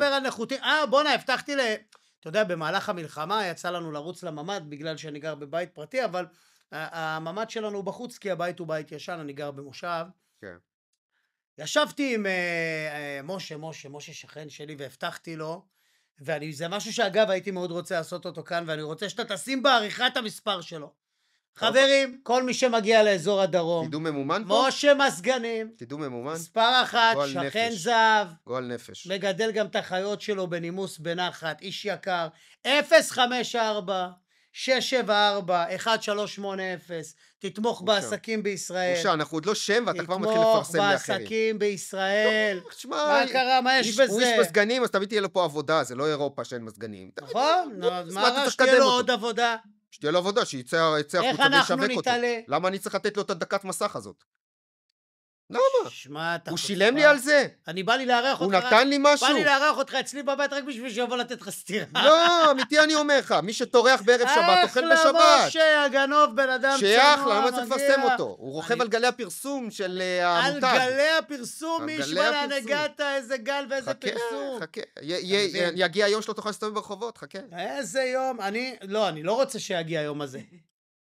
דבר על נחותי, בוא'נה, הבטחתי אתה יודע, במהלך המלחמה יצא לנו לרוץ לממ"ד בגלל שאני גר בבית פרטי, אבל הממ"ד שלנו הוא בחוץ, כי הבית הוא בית ישן, אני גר במושב. כן. ישבתי עם משה שכן שלי, והבטחתי לו, וזה משהו שאגב הייתי מאוד רוצה לעשות אותו כאן, ואני רוצה שאתה תשים בעריכה את המספר שלו. חברים, כל מי שמגיע לאזור הדרום, קידום ממומן פה? משה מסגנים, קידום ממומן? מספר 1, גועל שכן נפש. זהב, גועל נפש. מגדל גם את החיות שלו בנימוס בנחת, איש יקר, 054-674-1380, תתמוך בעסקים בישראל. משה, אנחנו עוד לא שם ואתה כבר מתחיל לפרסם לאחרים. תתמוך בעסקים בישראל. תשמע, מה קרה, מה יש בזה? הוא איש מסגנים, אז תמיד תהיה לו פה עבודה, זה לא אירופה שאין מסגנים. נכון, מה רע, שתהיה לו עוד עבודה? שתהיה לו עבודה, שיצא החוצה איך אנחנו וישווק אותו. נתעלה? למה אני צריך לתת לו את הדקת מסך הזאת? למה? שמע, הוא שילם לי על זה? אני בא לי לארח אותך. הוא נתן לי משהו? בא לי לארח אותך אצלי בבית רק בשביל שיבוא לתת לך סטירה. לא, אמיתי אני אומר לך, מי שטורח בערב שבת, אוכל בשבת. אחלה משה, הגנוב, בן אדם צנוע, שאחלה, למה צריך לפרסם אותו? הוא רוכב על גלי הפרסום של המותג. על גלי הפרסום, מי ישמע לאן הגעת, איזה גל ואיזה פרסום. חכה, יגיע היום שלא תוכל להסתובב ברחובות, חכה. איזה יום, אני לא רוצה שיגיע היום הזה.